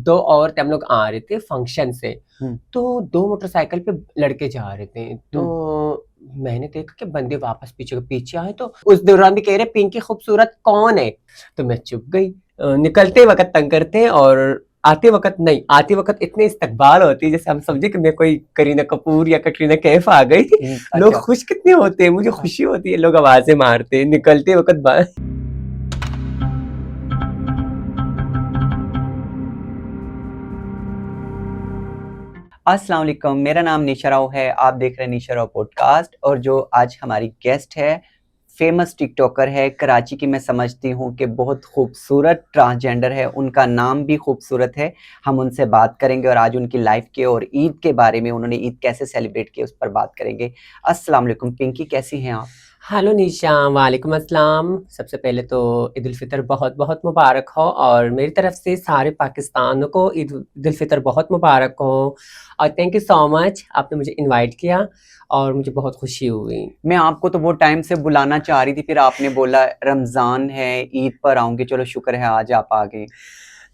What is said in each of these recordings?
दो और थे, हम लोग आ रहे थे फंक्शन से। हम्म, तो दो मोटरसाइकिल पे लड़के जा रहे थे, तो हम्म, मैंने देखा कि बंदे वापस पीछे पीछे आए, तो उस दौरान भी कह रहे पिंकी खूबसूरत कौन है। तो मैं चुप गई। निकलते वक्त तंग करते, और आते वक्त नहीं, आते वक्त इतने इस्तकबाल होती है जैसे हम समझे कि मैं कोई करीना कपूर या कटरीना कैफ आ गई। लोग अच्छा। खुश कितने होते हैं, मुझे हाँ। खुशी होती है, लोग आवाजें मारते निकलते वक्त अस्सलाम वालेकुम, मेरा नाम निशा राव है। आप देख रहे हैं निशा राव पॉडकास्ट। और जो आज हमारी गेस्ट है, फेमस टिकटॉकर है कराची की। मैं समझती हूँ कि बहुत खूबसूरत ट्रांसजेंडर है, उनका नाम भी खूबसूरत है। हम उनसे बात करेंगे और आज उनकी लाइफ के और ईद के बारे में, उन्होंने ईद कैसे सेलिब्रेट की उस पर बात करेंगे। अस्सलाम वालेकुम पिंकी, कैसी हैं आप? हेलो निशा, वालेकुम अस्सलाम। सबसे पहले तो ईद उल फितर बहुत बहुत मुबारक हो, और मेरी तरफ से सारे पाकिस्तान को ईद उल फितर बहुत मुबारक हो। और थैंक यू सो मच, आपने मुझे इनवाइट किया और मुझे बहुत खुशी हुई। मैं आपको तो वो टाइम से बुलाना चाह रही थी, फिर आपने बोला रमज़ान है, ईद पर आऊँगी। चलो शुक्र है आज आप आ गए।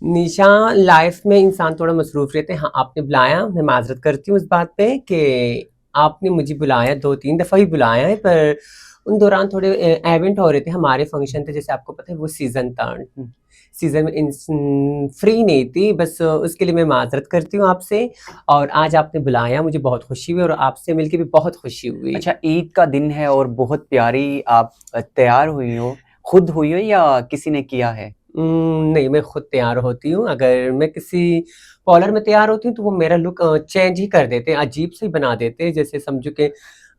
निशा, लाइफ में इंसान थोड़ा मसरूफ रहते हैं। हाँ, आपने बुलाया, मैं माजरत करती हूँ इस बात पे कि आपने मुझे बुलाया, दो तीन दफ़ा ही बुलाया है, पर उन दौरान थोड़े इवेंट हो रहे थे, हमारे फंक्शन थे, जैसे आपको पता है वो सीज़न था। हुँ। सीज़न में फ्री नहीं थी, बस उसके लिए मैं माजरत करती हूँ आपसे। और आज आपने बुलाया, मुझे बहुत खुशी हुई, और आपसे मिलके भी बहुत खुशी हुई। अच्छा, ईद का दिन है और बहुत प्यारी आप तैयार हुई हो, खुद हुई हो या किसी ने किया है? नहीं, मैं खुद तैयार होती हूँ। अगर मैं किसी पार्लर में तैयार होती हूँ तो वो मेरा लुक चेंज ही कर देते हैं, अजीब से ही बना देते हैं। जैसे समझो कि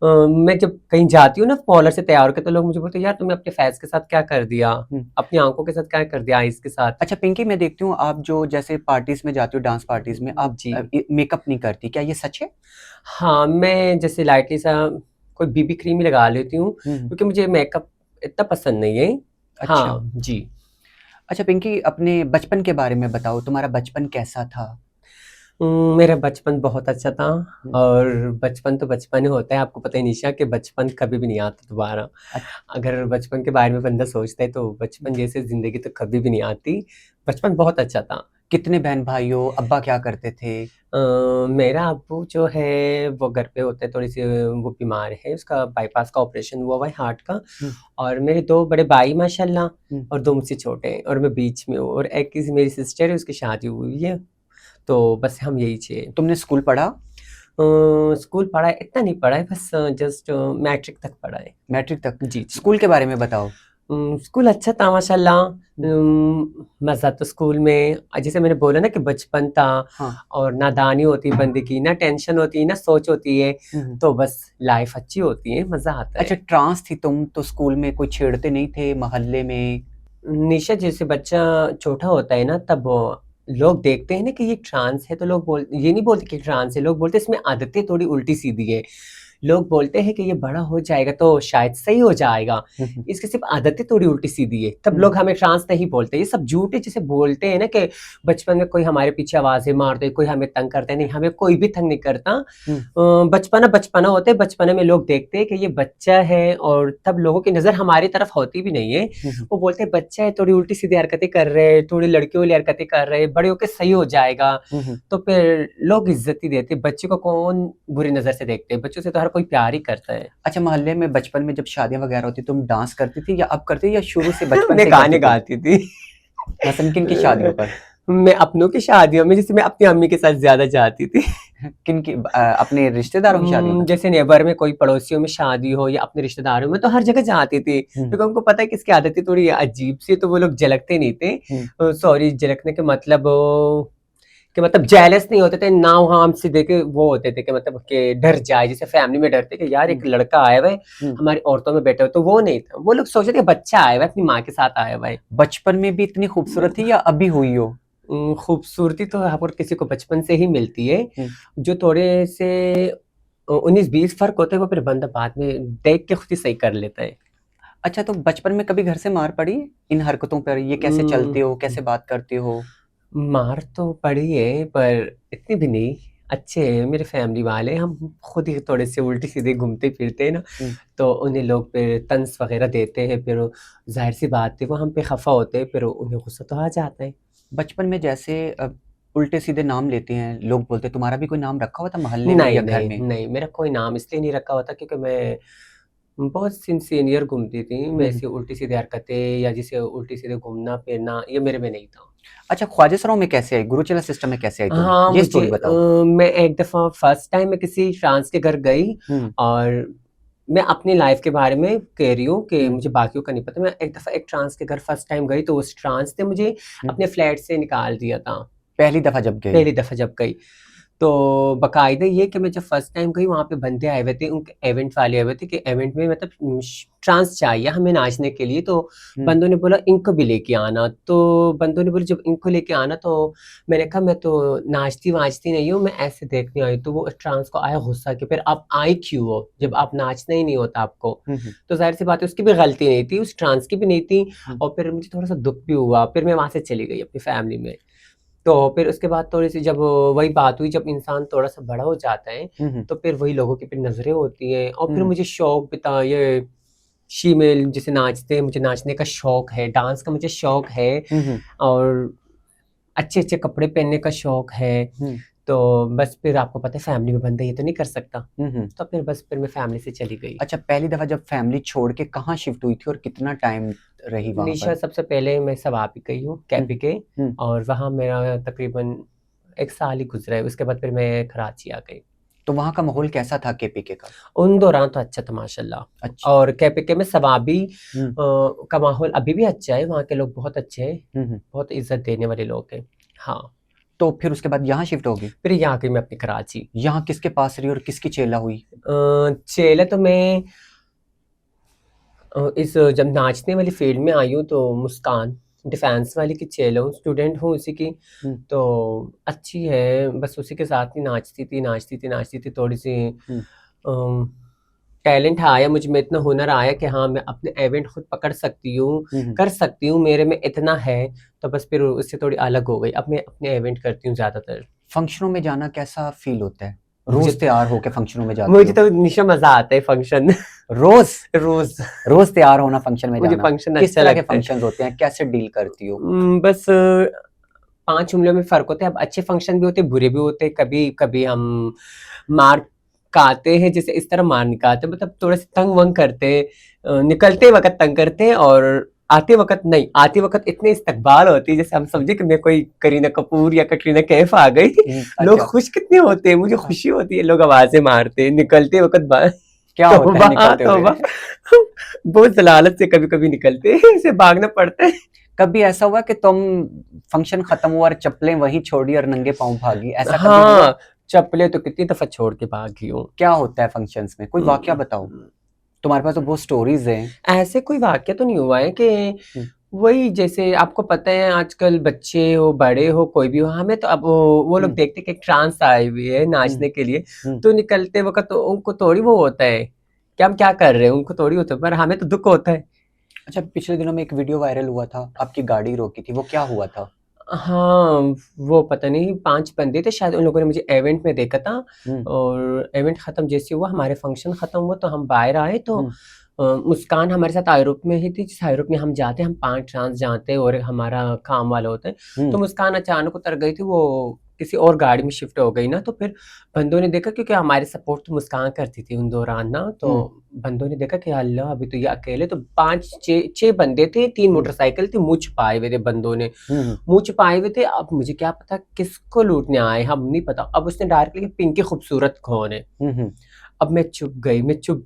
मैं जब कहीं जाती हूँ ना पार्लर से तैयार होके, तो लोग मुझे बोलते हैं, यार तुमने अपने फेस के साथ क्या कर दिया, हुँ। अपनी आंखों के साथ क्या कर दिया, आईज के साथ। अच्छा पिंकी, मैं देखती हूँ आप जो जैसे पार्टीज़ में जाती हो, डांस पार्टीज़ में आप जी। मेकअप नहीं करती, क्या ये सच है? हाँ, मैं जैसे लाइटली सा कोई बीबी क्रीम ही लगा लेती हूँ, हुँ, हुँ। क्योंकि मुझे मेकअप इतना पसंद नहीं है। अच्छा। हाँ जी। अच्छा पिंकी, अपने बचपन के बारे में बताओ, तुम्हारा बचपन कैसा था? मेरा बचपन बहुत अच्छा था। हुँ। और बचपन तो बचपन ही होता है, आपको पता है निशा कि बचपन कभी भी नहीं आता दोबारा। अ अगर बचपन के बारे में बंदा सोचता है तो बचपन जैसे ज़िंदगी तो कभी भी नहीं आती। बचपन बहुत अच्छा था। कितने बहन-भाई हो? अब्बा क्या करते थे? मेरा अब्बू जो है वो घर पे होते हैं, थोड़ी-सी वो बीमार है, उसका बाईपास का ऑपरेशन हुआ हुआ है हार्ट का। हुँ, और मेरे 2 बड़े भाई माशाल्लाह, हुँ। और 2 मुझसे छोटे हैं, और मैं बीच में हूँ, और एक किसी मेरी सिस्टर है, उसकी शादी हुई है। तो बस हम यही 6। तुमने स्कूल पढ़ा? स्कूल पढ़ा है, इतना नहीं पढ़ा है, बस जस्ट मैट्रिक तक पढ़ा है। मैट्रिक तक? जी, जी। स्कूल के बारे में बताओ। स्कूल अच्छा था माशाल्लाह। हुँ। मज़ा तो स्कूल में, जैसे मैंने बोला ना कि बचपन था, हाँ। और नादानी होती है बंदे की, ना टेंशन होती है, ना सोच होती है, हुँ, हुँ। तो बस लाइफ अच्छी होती है, मज़ा आता अच्छा, है। ट्रांस थी तुम तो स्कूल में, कोई छेड़ते नहीं थे मोहल्ले में? निशा, जैसे बच्चा छोटा होता है ना, तब लोग देखते हैं ना कि ये ट्रांस है, तो लोग ये नहीं बोलते कि ट्रांस है, लोग बोलते हैं इसमें आदतें थोड़ी उल्टी-सीधी है। लोग बोलते हैं कि ये बड़ा हो जाएगा तो शायद सही हो जाएगा, हुँ, हुँ। इसकी सिर्फ़ आदतें थोड़ी उल्टी-सीधी है, तब हुँ, लोग हमें ट्रांस नहीं बोलते। ये सब झूठ है, जैसे बोलते हैं ना कि बचपन में कोई हमारे पीछे आवाज़ें मारते, कोई हमें तंग करता है, नहीं, हमें कोई भी तंग नहीं करता। हुँ, बचपना बचपना होता है, बचपने में लोग देखते हैं कि ये बच्चा है, और तब लोगों की नज़र हमारी तरफ होती भी नहीं है। हुँ, हुँ। वो बोलते हैं बच्चा है, थोड़ी उल्टी-सीधी हरकतें कर रहे हैं, थोड़ी लड़कियों वाली हरकतें कर रहे हैं, बड़े होके सही हो जाएगा। हुँ, हुँ। तो फिर लोग इज़्ज़त ही देते हैं, बच्चे को कौन बुरी नज़र से देखते हैं, बच्चों से तो हर कोई प्यार ही करता है। अच्छा, मोहल्ले में बचपन में जब शादियाँ वगैरह होती, तुम डांस करती थी या अब करती, या शुरू से बचपन मैं से ही गाने करती थी? गाती थी। मसलन किन की शादियों पर? मैं अपनों की शादियों में, जैसे मैं अपनी अम्मी के साथ ज़्यादा जाती थी। किन की अपने रिश्तेदारों की शादियों में? जैसे नेबर में कोई पड़ोसियों में शादी हो या अपने रिश्तेदारों में, तो हर जगह जाती थी, हुँ, क्योंकि उनको पता है कि इसकी आदतें थोड़ी अजीब सी है, तो वो लोग झलकते नहीं थे। हुँ, सॉरी, झलकने के मतलब कि मतलब जेलस नहीं होते थे ना, वहाँ हमसे देखे वो होते थे कि मतलब कि डर जाए, जैसे फैमिली में डरते कि यार एक हुँ, लड़का आया हुआ है, हुँ। हमारी औरतों में बैठा हुआ है, तो वो नहीं था। वो लोग सोच रहे थे बच्चा आया हुआ है, अपनी माँ के साथ आया हुआ है। बचपन में भी इतनी खूबसूरत थी या अभी हुई हो? खूबसूरती तो हर किसी को बचपन से ही मिलती है। हुँ। जो थोड़े से 19-20 फ़र्क होते हैं, वो फिर बंदा बाद में देख के खुद ही सही कर लेता है। अच्छा, तो बचपन में कभी घर से मार पड़ी इन हरकतों पर? ये कैसे उम, चलते हो, कैसे बात करते हो? मार तो पड़ी है, पर इतनी भी नहीं। अच्छे हैं मेरे फैमिली वाले, हम खुद ही थोड़े से उल्टे-सीधे घूमते-फिरते हैं ना, हुँ। तो उन्हें लोग फिर तंज़ वग़ैरह देते हैं, फिर ज़ाहिर-सी बात है वो हम पे ख़फ़ा होते हैं, फिर उन्हें गुस्सा तो आ जाता है। बचपन में जैसे उल्टे सीधे नाम लेते हैं लोग, बोलते हैं तुम्हारा भी कोई नाम रखा हुआ था मोहल्ले में नहीं या घर नहीं में? नहीं, मेरा कोई नाम इसलिए नहीं रखा हुआ था क्योंकि मैं बहुत सीनियर घूमती थी। मैं हम्म। ऐसी उल्टी सीधी हरकतें या जिसे उल्टी सीधे घूमना फिरना ये मेरे में नहीं था। अच्छा, ख्वाजा सराय में कैसे आई, गुरुचला सिस्टम में कैसे आई तुम, हाँ, ये मुझे स्टोरी बताओ। मैं एक दफ़ा फर्स्ट टाइम मैं किसी ट्रांस के घर गई हम्म। और मैं अपनी लाइफ के बारे में कह रही हूँ कि हम्म। मुझे बाकियों का नहीं पता। मैं एक दफ़ा एक ट्रांस के घर फर्स्ट टाइम गई तो उस ट्रांस ने मुझे हम्म। अपने फ्लैट से निकाल दिया था, पहली दफा जब गई? पहली दफ़ा जब गई। तो बाकायदा ये कि मैं जब फर्स्ट टाइम गई वहाँ पे बंदे आए हुए थे, उनके इवेंट वाले आए हुए थे कि इवेंट में मतलब ट्रांस चाहिए हमें नाचने के लिए। तो हम्म। बंदों ने बोला इनको भी लेके आना। तो बंदों ने बोला जब इनको लेके आना तो मैंने कहा मैं तो नाचती वाचती नहीं हूँ, मैं ऐसे देखने आई। तो वो ट्रांस को आया गुस्सा कि फिर आप आई क्यों हो जब आप नाचना ही नहीं होता आपको। हम्म। तो जाहिर सी बात है उसकी भी गलती नहीं थी, उस ट्रांस की भी नहीं थी। हम्म। और फिर मुझे थोड़ा सा दुख भी हुआ, फिर मैं वहाँ से चली गई अपनी फैमिली में। तो फिर उसके बाद थोड़ी-सी जब वही बात हुई, जब इंसान थोड़ा-सा बड़ा हो जाता है, हम्म। तो फिर वही लोगों की फिर नज़रें होती हैं। और फिर हम्म। मुझे शौक भी था ये शीमेल जैसे नाचते हैं, मुझे नाचने का शौक है, डांस का मुझे शौक है हम्म। और अच्छे-अच्छे कपड़े पहनने का शौक है। हम्म। तो बस फिर आपको पता है फैमिली में बंदा ये तो नहीं कर सकता। हम्म। तो फिर बस फिर मैं फैमिली से चली गई। अच्छा, पहली दफा जब फैमिली छोड़ के कहाँ शिफ्ट हुई थी और कितना टाइम रही वहां निशा पर? सबसे पहले मैं सवापी गई हूँ, हम्म। कैपी के। हम्म। और वहाँ मेरा तकरीबन 1 साल ही गुज़रा है। उसके बाद फिर मैं कराची आ गई। तो वहां का माहौल कैसा था केपीके का? उन दौरान तो अच्छा था माशाल्लाह। अच्छा। और केपीके में सवाबी हम्म। का माहौल अभी भी अच्छा है, वहाँ के लोग बहुत अच्छे हैं, हम्म। बहुत इज़्ज़त देने वाले लोग हैं। हाँ, तो फिर उसके बाद यहाँ शिफ्ट होगी? फिर यहाँ गई मैं अपनी कराची। यहाँ किसके पास रही और किसकी चेला हुई? चेला तो मैं इस जब नाचने वाली फ़ील्ड में आई हूँ तो मुस्कान डिफेंस वाली की चेला हूँ, स्टूडेंट हूँ उसी की। हम्म। तो अच्छी है, बस उसी के साथ ही नाचती थी थोड़ी-सी। हम्म। अम, टैलेंट आया मुझ में, इतना हुनर आया कि हाँ, मैं अपने इवेंट खुद पकड़ सकती हूँ, हम्म। कर सकती हूँ, मेरे में इतना है। तो बस फिर उससे थोड़ी अलग हो गई। अब मैं अपने इवेंट करती हूँ ज़्यादातर। फंक्शनों में जाना कैसा फील होता है? मुझे रोज तैयार होके फंक्शनों में जाती मुझे हो? तो निशा मज़ा आता है फंक्शन रोज? रोज़ रोज तैयार होना फंक्शन में मुझे जाना? फंक्शन किस अच्छा तरह के लगता है। फंक्शंस होते हैं, कैसे डील करती हो? बस 5 उंगलियों में फ़र्क होता है। अब अच्छे फंक्शन भी होते हैं, बुरे भी होते हैं। कभी-कभी हम मार खाते हैं, जैसे इस तरह मार नहीं खाते, मतलब थोड़े-से तंग-वंग करते हैं। निकलते वक़्त तंग करते हैं और आते वक़्त नहीं। आते वक़्त इतने इस्तकबाल होती है जैसे हम समझे कि मैं कोई करीना कपूर या कटरीना कैफ आ गई। लोग अच्छा। खुश कितने होते हैं, मुझे खुशी होती है, लोग आवाज़ें मारते हैं। निकलते वक़्त क्या होता है तौबा निकलते हुए? तौबा बहुत ज़लालत से कभी-कभी निकलते हैं, ऐसे भागना पड़ता है। कभी ऐसा हुआ कि तुम फंक्शन खत्म हुआ और चप्पलें वहीं छोड़ी और नंगे पाँव भागी, ऐसा कभी हुआ? हाँ, चप्पलें तो कितनी दफ़ा छोड़ के भागी हूँ। क्या होता है फंक्शंस में, कोई वाकया बताओ, उम, तुम्हारे पास तो बहुत स्टोरीज हैं। ऐसे कोई वाक़या तो नहीं हुआ है कि हम्म। वही जैसे आपको पता है आजकल बच्चे हो, बड़े हो, कोई भी हो, हमें तो अब वो लोग हम्म। देखते हैं कि एक ट्रांस आई हुई है हम्म। नाचने के लिए, हम्म। तो निकलते वक़्त तो उनको थोड़ी वो होता है कि हम क्या कर रहे हैं, उनको थोड़ी होता है, पर हमें तो दुःख होता है। अच्छा, पिछले दिनों में एक वीडियो वायरल हुआ था, आपकी गाड़ी रोकी थी, वो क्या हुआ था? हाँ, वो पता नहीं 5 बंदे थे शायद, उन लोगों ने मुझे इवेंट में देखा था। हम्म। और इवेंट ख़त्म जैसे हुआ, हमारे फंक्शन ख़त्म हुआ तो हम बाहर आए तो हम्म। मुस्कान हमारे साथ आइरूप में ही थी। जिस आइरूप में हम जाते हैं, हम 5 ट्रांस जाते हैं और एक हमारा काम वाला होता है। तो हम्म। मुस्कान अचानक उतर गई थी, वो किसी और गाड़ी में शिफ्ट हो गई ना, तो फिर बंदों ने देखा क्योंकि हमारी सपोर्ट तो मुस्कान करती थी उन दौरान ना, तो हम्म। बंदों ने देखा कि अल्लाह अभी तो ये अकेले, तो 5-6 बंदे थे, 3 हम्म। मोटरसाइकिल थी, मुँह छुपाए हुए थे बंदों ने। हम्म। मुँह छुपाए हुए थे, अब मुझे क्या पता किसको लूटने आए, हम नहीं पता। अब उसने डायरेक्टली कि पिंकी खूबसूरत कौन है? हम्म। अब मैं चुप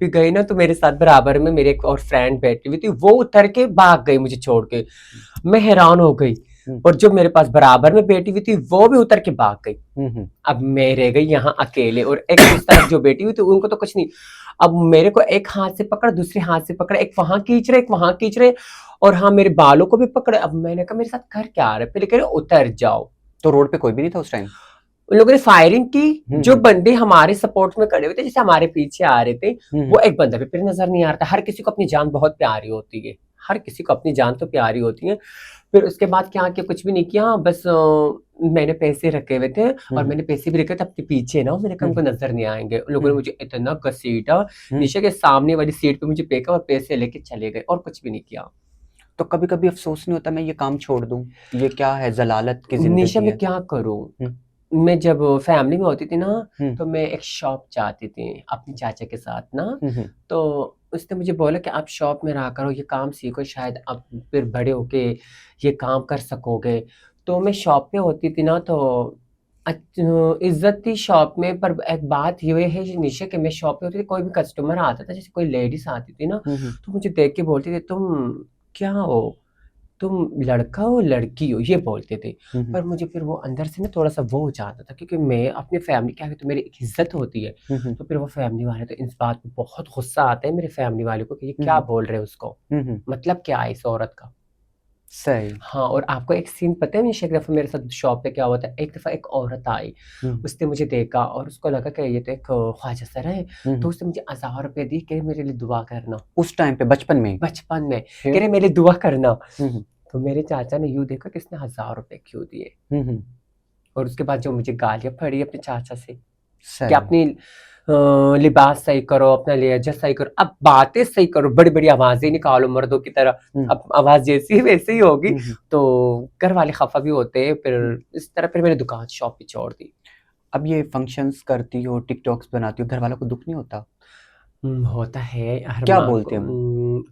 भी गई ना, तो मेरे साथ बराबर में मेरी एक और फ्रेंड बैठी हुई थी, वो उतर के भाग गई मुझे छोड़ के। मैं हैरान हो गई हम्म। और जो मेरे पास बराबर में बैठी हुई थी, वो भी उतर के भाग गई। हम्म। अब मैं रह गई यहाँ अकेले और एक उस तरफ जो बैठी हुई थी, उनको तो कुछ नहीं। अब मेरे को एक हाथ से पकड़, दूसरे हाथ से पकड़, एक वहाँ खींच रहे, एक वहाँ खींच रहे और हाँ, मेरे बालों को भी पकड़े। अब मैंने कहा मेरे साथ कर क्या आ रहा है? पहले कह रहे उतर जाओ। तो रोड पे कोई भी नहीं था उस टाइम? उन लोगों ने फायरिंग की, जो हम्म। बंदे हमारे सपोर्ट में खड़े हुए थे, जैसे हमारे पीछे आ रहे थे, हम्म। वो एक बंदा भी फिर नजर नहीं आ रहा था। हर किसी को अपनी जान बहुत प्यारी होती है, हर किसी को अपनी जान तो प्यारी होती है। फिर उसके बाद क्या किया, कुछ भी नहीं किया, बस मैंने पैसे रखे हुए थे और हम्म। मैंने पैसे भी रखे थे अपने पीछे ना, मैंने कहा हम्म। उनको नजर नहीं आएंगे। उन लोगों ने हम्म। मुझे इतना घसीटा, हम्म। नीचे के सामने वाली सीट पे मुझे फेंका और पैसे लेके चले गए और कुछ भी नहीं किया। तो कभी कभी अफसोस नहीं होता मैं ये काम छोड़ दूं, ये क्या है, जलालत की निशा जिंदगी मैं है। क्या करूं? हम्म। मैं जब फैमिली में होती थी ना, हम्म। तो मैं एक शॉप चाहती थी अपनी चाचा के साथ ना। हम्म। तो उसने मुझे बोला कि आप शॉप में रहा करो, ये काम सीखो, शायद आप फिर बड़े होके ये काम कर सकोगे। तो मैं शॉप पे होती थी ना, तो इज्जत थी शॉप में। पर एक बात ये है निशा, कि मैं शॉप पे होती थी, कोई भी कस्टमर आता था, जैसे कोई लेडीज आती थी ना, हम्म। तो मुझे देख के बोलती थी, तुम क्या हो, तुम लड़का हो लड़की हो, ये बोलते थे। हम्म। पर मुझे फिर वो अंदर से ना थोड़ा सा वो हो जाता था, क्योंकि मैं अपनी फैमिली के आगे तो मेरी एक इज्जत होती है। हम्म। तो फिर वो फैमिली वाले तो इस बात पे बहुत गुस्सा आता है मेरे फैमिली वाले को, कि ये क्या हम्म। बोल रहे हैं उसको, हम्म। मतलब क्या है इस औरत का। सही। हाँ, और आपको एक सीन पता है निशा, एक दफा मेरे साथ शॉप पे क्या हुआ था। एक दफा एक औरत आई, हम्म। उसने मुझे देखा और उसको लगा कि ये तो एक ख्वाजा सर है। तो हम्म। उसने मुझे 1000 रुपए दी, कि मेरे लिए दुआ करना। उस टाइम पे बचपन में? बचपन में, कह फिर? रहे मेरे लिए दुआ करना। हम्म। तो मेरे चाचा ने यूं देखा कि इसने 1000 रुपए क्यों दिए। हम्म। और उसके बाद जो मुझे गालियाँ पड़ी अपने चाचा से, कि सही। अपनी लिबास सही करो, अपना लहजा सही करो, अब बातें सही करो, बड़ी बड़ी आवाजें निकालो मर्दों की तरह। हम्म। अब आवाज जैसी है वैसे ही होगी। हम्म। तो घर वाले खफा भी होते हैं। फिर हम्म। इस तरह फिर मैंने दुकान शॉप भी छोड़ दी। अब ये फंक्शंस करती हो, टिकटॉक्स बनाती हो, घर वालों को दुख नहीं होता? होता है हर क्या माँ को। बोलते हैं वो?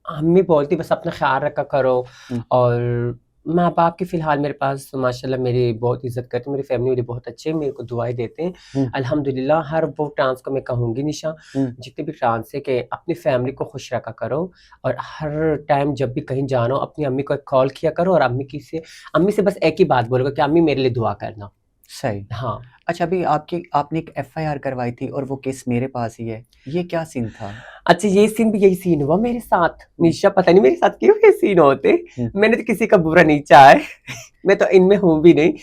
अम्मी बोलती बस अपना ख्याल रखा करो। हम्म। और माँ बाप की फ़िलहाल मेरे पास माशाल्लाह मेरी बहुत इज़्ज़त करते हैं, मेरी फैमिली वाले बहुत अच्छे हैं, मेरे को दुआएँ देते हैं। हम्म। अल्हम्दुलिल्लाह हर वो ट्रांस को मैं कहूँगी निशा, हम्म। जितने भी ट्रांस है, कि अपनी फैमिली को खुश रखा करो। और हर टाइम जब भी कहीं जाना हो, अपनी अम्मी को एक कॉल किया करो, और अम्मी से बस एक ही बात बोलोगे कि अम्मी मेरे लिए दुआ करना। सही। हाँ। अच्छा, अभी आपने एक एफआईआर करवाई थी और वो केस मेरे पास ही है, ये क्या सीन था? अच्छा, ये सीन भी यही सीन हुआ मेरे साथ। हम्म। निशा पता नहीं मेरे साथ क्यों ये सीन होते। हम्म। मैंने तो किसी का बुरा नहीं चाहा है। मैं तो इनमें हूँ भी नहीं।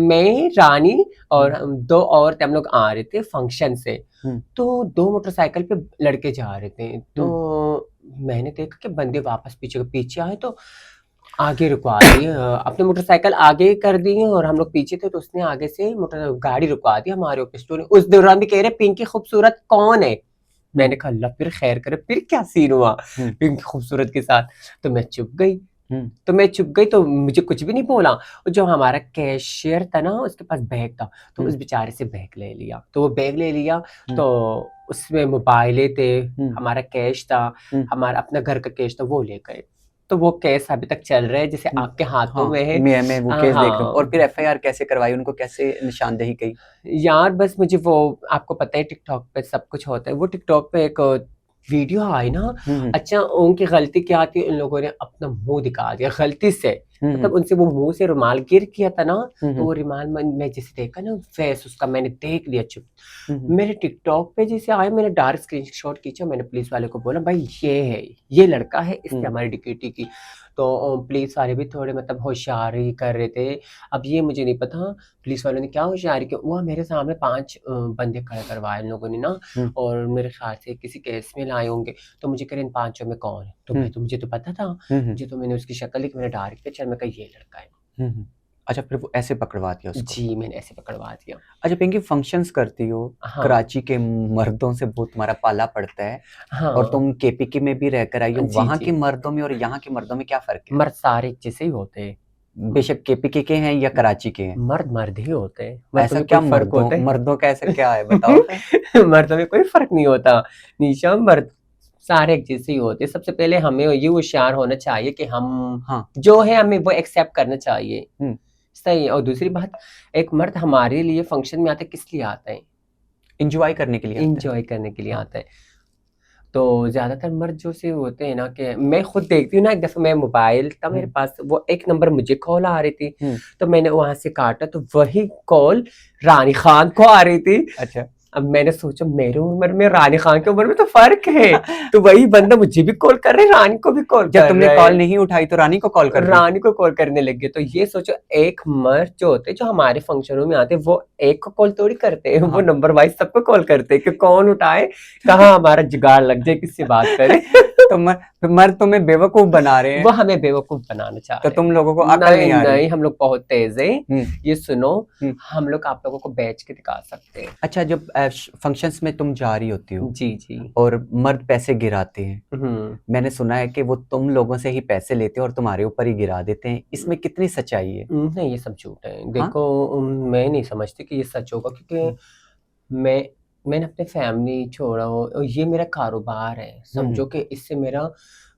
मैं, रानी और हम्म। हम 2 औरतें, हम लोग आ रहे थे फंक्शन से। हम्म। तो 2 मोटरसाइकिल पे लड़के जा रहे थे। हम्म। तो मैंने देखा कि बंदे वापस पीछे पीछे आए, तो आगे रुकवा दिए। अपने मोटरसाइकिल आगे कर दिए और हम लोग पीछे थे, तो उसने आगे से मोटर गाड़ी रुकवा दी हमारे ऊपर। स्टोरी उस दौरान भी कह रहे पिंकी खूबसूरत कौन है। मैंने कहा अल्लाह फिर खैर करे, फिर क्या सीन हुआ हम्म। पिंकी खूबसूरत के साथ। तो मैं चुप गई। हम्म। तो मुझे कुछ भी नहीं बोला। और जो हमारा कैशियर था ना, उसके पास बैग था, तो हम्म। उस बेचारे से बैग ले लिया। तो वो बैग ले लिया, हम्म। तो उसमें मोबाइलें थे, हम्म। हमारा कैश था, हम्म। हमारा अपना घर का कैश था, वो ले गए। तो वो केस अभी तक चल रहा है, जैसे हम्म। आपके हाथों हाँ, में है। मैं वो केस देख रहा हूँ। और हाँ फिर एफआईआर कैसे करवाई, उनको कैसे निशानदेही की? यार, बस मुझे वो, आपको पता है टिकटॉक पे सब कुछ होता है। वो टिकटॉक पे एक वीडियो आई ना। हम्म। अच्छा, उनकी गलती क्या थी, उन लोगों ने अपना मुंह दिखा दिया गलती से। हम्म। मतलब उनसे वो मुंह से रुमाल गिर किया था ना, तो हम्म। वो रुमाल मैं जैसे देखा ना, फेस उसका मैंने देख लिया चुप। हम्म। मेरे टिकटॉक पे जैसे आया, मैंने डायरेक्ट स्क्रीनशॉट खींचा, मैंने पुलिस वाले को बोला भाई ये है, ये लड़का है, इसने हम्म। हमारी डिक्यूटी की। तो पुलिस वाले भी थोड़े मतलब होशियारी कर रहे थे। अब ये मुझे नहीं पता पुलिस वालों ने क्या होशियारी की। वो मेरे सामने 5 बंदे खड़े करवाए इन लोगों ने ना, हम्म। और मेरे ख्याल से किसी केस में लाए होंगे। तो मुझे कह रहे इन 5 में कौन है, तो हम्म। मुझे तो पता था। हम्म। मुझे तो मैंने उसकी शक्ल देखी, मैंने डायरेक्ट पहचान, मैं कहा ये लड़का है। हम्म। अच्छा, फिर वो ऐसे पकड़वा दिया उसको? जी, मैंने ऐसे पकड़वा दिया। अच्छा पिंकी, फंक्शंस करती हो, हाँ कराची के मर्दों से बहुत तुम्हारा पाला पड़ता है, और हाँ। तुम केपीके में भी रहकर आई हो। जी वहां के जी, मर्दों में और यहाँ के मर्दों में क्या फर्क है? मर्द सारे एक जैसे ही होते हैं। बेशक केपीके के हैं या कराची के हैं, मर्द मर्द ही होते हैं, मर्दों ऐसा में क्या कोई फर्क मर्दों होता है? मर्दों का ऐसा क्या है, बताओ। मर्दों में कोई फर्क नहीं होता निशा। मर्द सारे एक जैसे ही होते हैं। सबसे पहले हमें ये होशियार होना चाहिए कि हम हाँ। जो है हमें वो एक्सेप्ट करना चाहिए। हम्म। सही है। और दूसरी बात, एक मर्द हमारे लिए फंक्शन में आता है, किस लिए आता है? इंजॉय करने के लिए आता है। इंजॉय करने के लिए हाँ। आता है। तो ज्यादातर मर्द जो से होते हैं ना, कि मैं खुद देखती हूँ ना, एक दफा मैं मोबाइल था मेरे हम्म। पास, वो एक नंबर मुझे कॉल आ रही थी। हम्म। तो मैंने वहां से काटा, तो वही कॉल रानी खान को आ रही थी। अच्छा। अब मैंने सोचा मेरी उम्र में रानी खान की उम्र में तो फर्क है। तो वही बंदा मुझे भी कॉल कर रहे, रानी को भी कॉल जब कर तुमने रहा कॉल है, नहीं उठाई तो रानी को कॉल कर दी? रानी को कॉल करने लग गए। तो ये सोचो, एक मर्द जो होते हैं, जो हमारे फंक्शनों में आते हैं, वो एक को कॉल थोड़ी करते हैं, वो हाँ। नंबर वाइज सबको कॉल करते हैं कि कौन उठाए, कहाँ हमारा जुगाड़ लग जाए, किससे बात करें। तो मर्द तुम्हें बेवकूफ बना रहे हैं। वो हमें बेवकूफ बनाना चाह तो रहे हैं। तुम लोगों को अकल नहीं आ रही। नहीं, हम लोग बहुत तेज हैं। हम्म, ये सुनो, हम्म। हम लोग आप लोगों को बेच के दिखा सकते हैं। अच्छा, जब फंक्शंस में तुम जा रही होती हो जी जी। और मर्द पैसे गिराते हैं, हम्म। मैंने सुना है कि वो तुम लोगों से ही पैसे लेते हैं और तुम्हारे ऊपर ही गिरा देते हैं, इसमें कितनी सच्चाई है? नहीं, ये सब झूठ है। हाँ? देखो, मैं नहीं समझती कि ये सच होगा, क्योंकि मैंने अपने फैमिली छोड़ा हो और ये मेरा कारोबार है। समझो कि इससे मेरा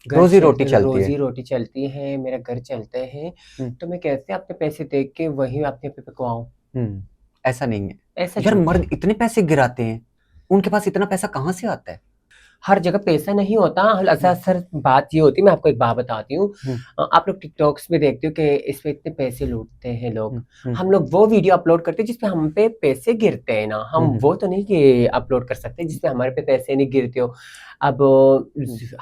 रोजी रोटी चलती है। रोजी रोटी चलती है, मेरा घर चलते हैं। हम्म, तो मैं कैसे अपने पैसे देख के वही अपने पे पकवाऊं? ऐसा नहीं है ऐसा यार, झूठ है। मर्द इतने पैसे गिराते हैं, उनके पास इतना पैसा कहाँ से आता है? हर जगह पैसा नहीं होता। अक्सर बात ये होती है, मैं आपको एक बात बताती हूँ। आप लोग टिकटॉक्स में देखते हो कि इस पे इतने पैसे लूटते हैं लोग। हम लोग वो वीडियो अपलोड करते हैं जिसपे हम पे पैसे गिरते हैं ना। हम वो तो नहीं कि अपलोड कर सकते जिसपे हमारे पे पैसे नहीं गिरते हो। अब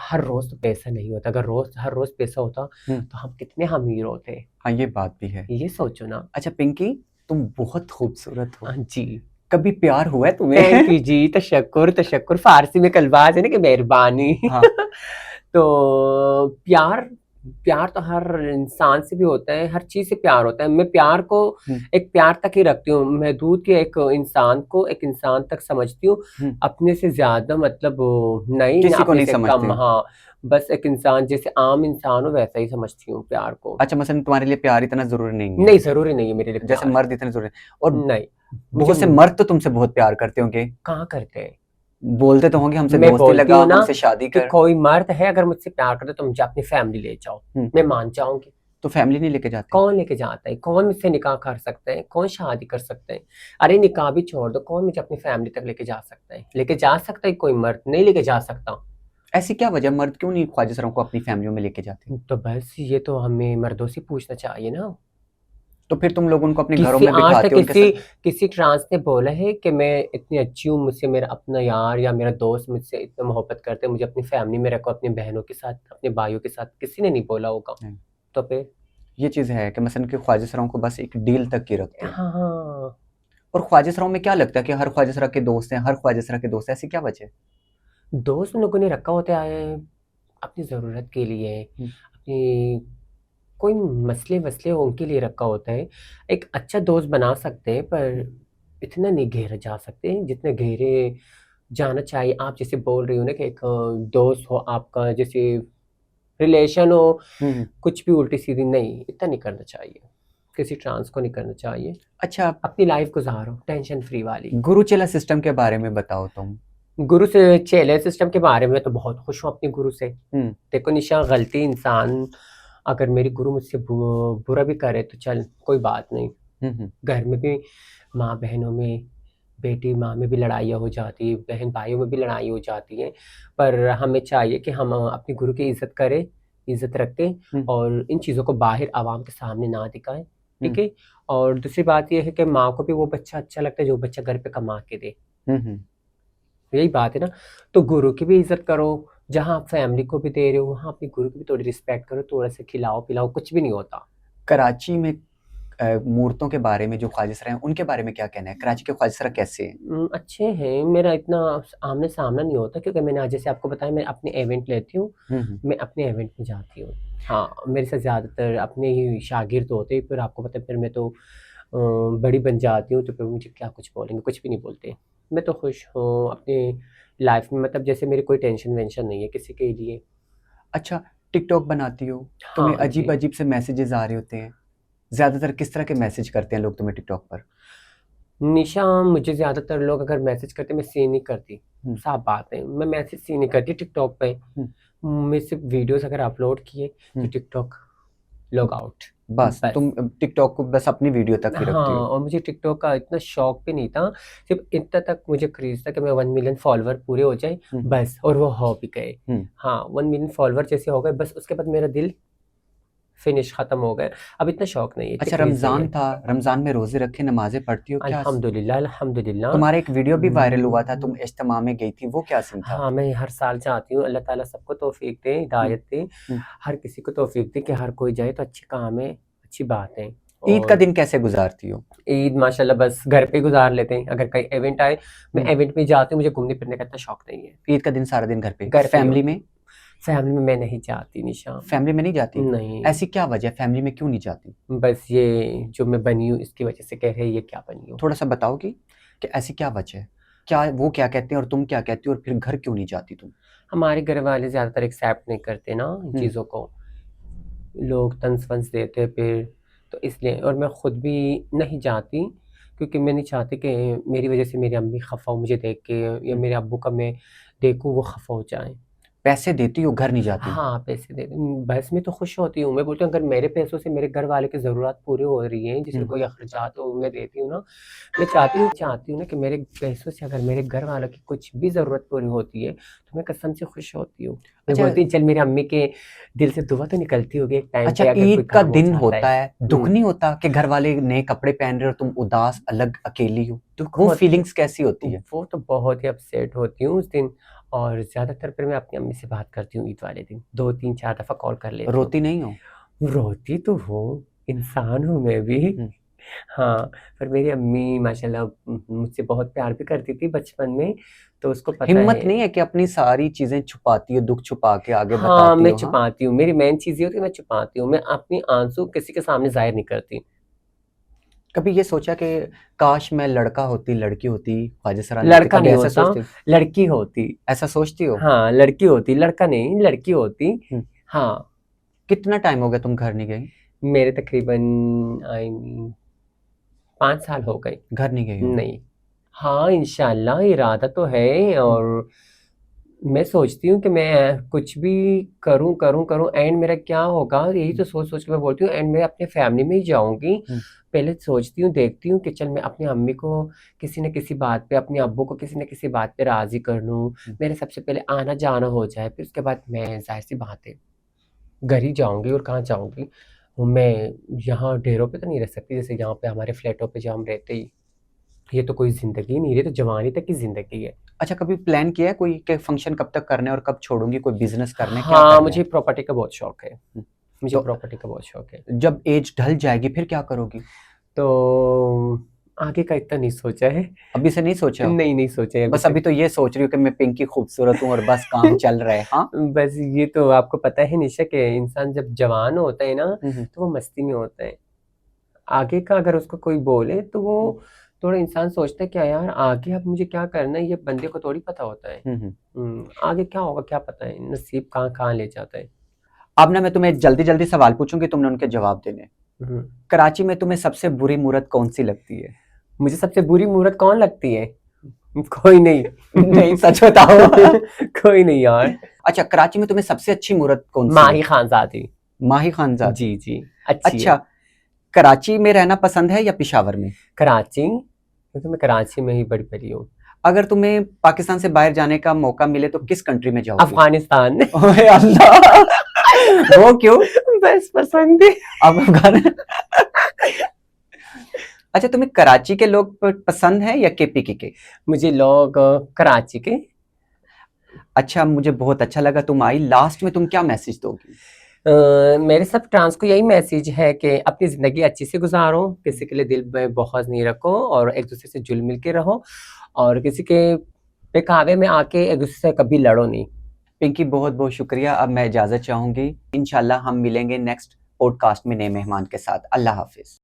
हर रोज तो पैसा नहीं होता। अगर हर रोज पैसा होता तो हम कितने अमीर होते। हाँ, ये बात भी है। ये सोचो ना। अच्छा पिंकी, तुम बहुत खूबसूरत हो। जी, कभी प्यार हुआ है तुम्हें? थैंक यू जी। तशक्कुर तशक्कुर, फारसी में कलबाज है ना कि मेहरबानी। हाँ। तो प्यार प्यार तो हर इंसान से भी होता है, हर चीज से प्यार होता है। मैं प्यार को एक प्यार तक ही रखती हूँ। मैं दूध के एक इंसान को एक इंसान तक समझती हूँ, अपने से ज्यादा मतलब नहीं, किसी को अपने नहीं से समझती कम। हो? हाँ, बस एक इंसान जैसे आम इंसान हो वैसा ही समझती हूँ प्यार को। अच्छा, मसलन तुम्हारे लिए प्यार इतना जरूरी नहीं है? नहीं, जरूरी नहीं है मेरे लिए जैसे प्यार। मर्द इतने जरूरी है। और नहीं, बहुत से मर्द तो तुमसे बहुत प्यार करते होंगे, कहाँ करते हैं। बोलते तो होंगे हमसे मैं दोस्ती बोलती लगा, हूँ ना हमसे शादी कि कर। कोई मर्द है अगर मुझसे प्यार करे तो मुझे अपनी फैमिली ले जाओ, मैं मान जाऊंगी। तो फैमिली नहीं लेके जाते? कौन लेके जाता है? कौन मुझसे निकाह कर सकते हैं? कौन शादी कर सकते हैं? अरे निकाह भी छोड़ दो, कौन मुझे अपनी फैमिली तक लेके जा सकता है? लेके जा सकता है कोई मर्द? नहीं लेके जा सकता। ऐसी क्या वजह, मर्द क्यों नहीं ख्वाजा सरों को अपनी फैमिलियों में लेके जाते? तो बस ये तो हमें मर्दों से पूछना चाहिए ना। तो फिर तुम लोग उनको अपने घरों किसी में आज बिठाते तक हो उनके किसी साथ? किसी ट्रांस ने बोला है कि मैं इतनी अच्छी हूँ, मुझसे मेरा अपना यार या मेरा दोस्त मुझसे इतना मोहब्बत करते हैं, मुझे अपनी फैमिली में रखो, अपनी बहनों के साथ, अपने भाइयों के साथ? किसी ने नहीं बोला होगा। नहीं। तो फिर ये चीज है कि मसलन के ख्वाजा सरों को बस एक डील तक ही रखते हैं। हाँ हाँ। और ख्वाजा सरों में क्या लगता है कि हर ख्वाजा सरा के दोस्त हैं, हर ख्वाजा सरा के दोस्त हैं, ऐसी क्या वजह है? दोस्त उन लोगों ने रखा होता है अपनी ज़रूरत के लिए, अपनी कोई मसले वसले हो उनके लिए रखा होता है। एक अच्छा दोस्त बना सकते हैं पर इतना नहीं गहरा जा सकते जितने गहरे जाना चाहिए। आप जैसे बोल रही हो ना कि एक दोस्त हो आपका, जैसे रिलेशन हो, कुछ भी उल्टी सीधी नहीं, इतना नहीं करना चाहिए। किसी ट्रांस को नहीं करना चाहिए। अच्छा, अपनी लाइफ गुजारो टेंशन फ्री वाली। गुरु चेला सिस्टम के बारे में बताओ तुम। गुरु से चेले सिस्टम के बारे में तो बहुत खुश हूँ अपने गुरु से। देखो निशा, गलती इंसान अगर मेरी गुरु मुझसे बुरा भी करे तो चल कोई बात नहीं। घर में भी माँ बहनों में, बेटी माँ में भी लड़ाइयाँ हो जाती है, बहन भाइयों में भी लड़ाई हो जाती है। पर हमें चाहिए कि हम अपने गुरु की इज्जत करें, इज्जत रखें और इन चीज़ों को बाहर आवाम के सामने ना दिखाएं। ठीक है। और दूसरी बात यह है कि माँ को भी वो बच्चा अच्छा लगता है जो बच्चा घर पे कमा के दे। यही बात है ना। तो गुरु की भी इज्जत करो, जहाँ आप फैमिली को भी दे रहे हो वहाँ अपने गुरु की भी थोड़ी रिस्पेक्ट करो, थोड़ा सा खिलाओ पिलाओ, कुछ भी नहीं होता। कराची में मूर्तों के बारे में जो ख्वाजा सरा हैं उनके बारे में क्या कहना है? कराची के ख्वाजा सरा कैसे हैं? अच्छे हैं। मेरा इतना आमने सामना नहीं होता क्योंकि मैंने आज जैसे आपको बताया मैं अपने इवेंट लेती हूँ, मैं अपने इवेंट में जाती हूँ। हाँ, मेरे साथ ज़्यादातर अपने ही शागिर्द होते हैं। फिर आपको पता है फिर मैं तो बड़ी बन जाती हूँ तो फिर मुझे क्या कुछ बोलेंगे, कुछ भी नहीं बोलते। मैं तो खुश हूँ अपनी लाइफ में, मतलब जैसे मेरी कोई टेंशन वेंशन नहीं है किसी के लिए। अच्छा, टिकटॉक बनाती हो, तुम्हें हाँ अजीब जी। अजीब से मैसेजेस आ रहे होते हैं, ज्यादातर किस तरह के मैसेज करते हैं लोग तुम्हें टिकटॉक पर? निशा, मुझे ज़्यादातर लोग अगर मैसेज करते मैं सीन नहीं करती। साफ बात है, मैं मैसेज सीन नहीं करती टिकटॉक पे। मैं सिर्फ वीडियोस अगर अपलोड किए तो टिकटॉक लॉग आउट। बस तुम टिकटॉक को बस अपनी वीडियो तक ही रखती हो? हाँ, और मुझे टिकटॉक का इतना शौक भी नहीं था। सिर्फ इतना तक मुझे क्रेज था कि मैं 1 मिलियन फॉलोवर पूरे हो जाए बस, और वो हो भी गए। हाँ, 1 मिलियन फॉलोवर जैसे हो गए बस, उसके बाद मेरा दिल फिनिश खत्म हो गया। अब इतना शौक नहीं है। अच्छा, रमजान था, रमजान में रोजे रखे, नमाजें पढ़ती हो क्या? अल्हम्दुलिल्लाह अल्हम्दुलिल्लाह। तुम्हारा एक वीडियो भी वायरल हुआ था, तुम इज्तिमा में गई थी, वो क्या सीन था? हाँ, मैं हर साल जाती हूँ। अल्लाह ताला सबको तौफीक दे, हिदायत दे, हर किसी को तौफीक दे कि हर कोई जाए तो अच्छे काम है, अच्छी बात है। ईद का दिन कैसे गुजारती हो? ईद माशाल्लाह बस घर पे गुजार लेते हैं। अगर कहीं इवेंट आए मैं इवेंट में जाती हूँ, मुझे घूमने फिरने का इतना शौक नहीं है। ईद का दिन सारा दिन घर पे, घर पे फैमिली में? फैमिली में मैं नहीं चाहती निशा। फैमिली में नहीं जाती? नहीं, ऐसी क्या वजह, फैमिली में क्यों नहीं जाती? बस ये जो मैं बनी हूँ इसकी वजह से कह रहे हैं ये क्या बनी हूँ। थोड़ा सा बताओगी कि ऐसी क्या वजह है, क्या वो क्या कहते हैं और तुम क्या कहती हो, और फिर घर क्यों नहीं जाती तुम? हमारे घर वाले ज़्यादातर एक्सेप्ट नहीं करते ना इन चीज़ों को, लोग तंज वंज देते हैं फिर, तो इसलिए। और मैं खुद भी नहीं जाती क्योंकि मैं नहीं चाहती कि मेरी वजह से मेरी अम्मी खफा हो मुझे देख के, या मेरे अब्बू का मैं देखूँ वो खफा हो जाए। पैसे देती हो, घर नहीं जाती? हाँ, पैसे दे बस मैं तो खुश होती हूँ। मैं बोलती हूँ अगर मेरे पैसों से मेरे घर वालों की ज़रूरत पूरी हो रही है, जिसमें कोई अखराजात हो मैं देती हूँ ना, मैं चाहती हूँ ना कि मेरे पैसों से अगर मेरे घर वालों की कुछ भी ज़रूरत पूरी होती है, तो मैं कसम से खुश होती हूँ। मैं अच्छा। बोलती हूँ चल मेरी अम्मी के दिल से दुआ तो निकलती होगी एक टाइम अच्छा, पे अगर कोई ईद का काम हो दिन जाता होता है, दुख हुँ। नहीं होता कि घर वाले नए कपड़े पहन रहे हो, तुम उदास अलग अकेली हो? दुःख वो होत फीलिंग्स कैसी होती है? वो तो बहुत ही अपसेट होती हूँ उस दिन, और ज़्यादातर फिर मैं अपनी अम्मी से बात करती हूँ ईद वाले दिन, 2, 3, 4 दफ़ा कॉल कर लेती हूँ। रोती नहीं हो? रोती तो हूँ, इंसान हूँ मैं भी। हुँ। हाँ, पर मेरी अम्मी माशाल्लाह मुझसे बहुत प्यार भी करती थी बचपन में, तो उसको पता हिम्मत है। नहीं है कि अपनी सारी चीज़ें छुपाती हो, दुःख छुपा के आगे हाँ, बताती मैं हो, हाँ? छुपाती हूँ, मेरी मेन चीज़ ये होती है मैं छुपाती हूँ, मैं अपनी आँसू किसी के सामने ज़ाहिर नहीं करती। कभी ये सोचा कि काश मैं लड़का होती, लड़की होती, ख्वाजा सरानी होती, लड़का कभी नहीं ऐसा होता, सोचती हो? लड़की होती। ऐसा सोचती हो? हाँ, लड़की होती, लड़का नहीं, लड़की होती। हुँ। हाँ, कितना टाइम हो गया तुम घर नहीं गई? मेरे तकरीबन आई मीन 5 साल हो गए। घर नहीं गई हो? नहीं। हाँ, इंशाअल्लाह इरादा तो है, हुँ। और मैं सोचती हूँ कि मैं कुछ भी करूँ एंड मेरा क्या होगा, यही तो सोच-सोच के मैं बोलती हूँ एंड मैं अपने फैमिली में ही जाऊँगी। हुँ। पहले सोचती हूँ, देखती हूँ कि चल मैं अपनी अम्मी को किसी न किसी बात पे, अपने अब्बू को किसी न किसी बात पे राज़ी कर लूँ। हुँ। मेरे सबसे पहले आना-जाना हो जाए, फिर उसके बाद मैं ज़ाहिर-सी बात है, घर ही जाऊँगी और कहाँ जाऊँगी। मैं यहाँ डेरों पे तो नहीं रह सकती, जैसे यहाँ पे हमारे फ्लैटों पे जहाँ हम रहते ही। ये तो कोई ज़िंदगी नहीं, ये तो जवानी तक की ज़िंदगी है। अच्छा, कभी प्लान किया है कोई कि फंक्शन कब तक करने और कब छोड़ूँगी, कोई बिज़नेस करना है, क्या हाँ, करना है? मुझे प्रॉपर्टी का बहुत शौक है। हुँ। मुझे तो प्रॉपर्टी का बहुत शौक है। जब एज ढल जाएगी फिर क्या करोगी? तो आगे का इतना नहीं सोचा है। अभी से नहीं सोचा हो? नहीं, नहीं सोचा है अभी बस अभी तक। तो ये सोच रही हो कि मैं पिंकी खूबसूरत हूँ और बस काम चल रहा है, हाँ? बस ये तो आपको पता है निशा कि इंसान जब जवान होता है ना, हुँ, हुँ। तो वो मस्ती में होता है। आगे का अगर उसको कोई बोले तो वो हुँ। थोड़ा इंसान सोचता है क्या यार आगे अब मुझे क्या करना है, ये बंदे को थोड़ी पता होता है। हुँ, हुँ। आगे क्या होगा क्या पता है, नसीब कहाँ-कहाँ ले जाता है। अब ना मैं तुम्हें जल्दी-जल्दी सवाल पूछूँगी, तुमने उनके जवाब देने हैं। हुँ। कराची में तुम्हें सबसे बुरी मूरत कौन-सी लगती है? मुझे सबसे बुरी मूरत कौन लगती है? कोई नहीं। नहीं, सच बताओ। कोई नहीं यार। अच्छा, कराची में तुम्हें सबसे अच्छी मूरत कौन-सी माही लगती खानज़ादी। है? माही खानज़ादी। जी, जी, अच्छी है। अच्छा, कराची में रहना पसंद है या पेशावर में? कराची, क्योंकि मैं कराची में ही बड़ी-बड़ी हूँ। अगर तुम्हें पाकिस्तान से बाहर जाने का मौका मिले तो किस कंट्री में जाओगी? अफ़गानिस्तान। ओए अल्लाह! वो क्यों? बस पसंद है। अब अफ़गान अच्छा, तुम्हें कराची के लोग पसंद हैं या केपीके के? मुझे लोग कराची के। अच्छा, मुझे बहुत अच्छा लगा तुम आई। लास्ट में तुम क्या मैसेज दोगी? मेरे सब ट्रांस को यही मैसेज है कि अपनी ज़िंदगी अच्छे से गुज़ारो, किसी के लिए दिल में बोझ नहीं रखो और एक-दूसरे से जुल-मिल के रहो, और किसी के बहकावे में आके एक-दूसरे से कभी लड़ो नहीं। पिंकी, बहुत-बहुत शुक्रिया। अब मैं इजाज़त चाहूँगी। इंशाल्लाह हम मिलेंगे नेक्स्ट पॉडकास्ट में नए मेहमान के साथ। अल्लाह हाफ़िज़।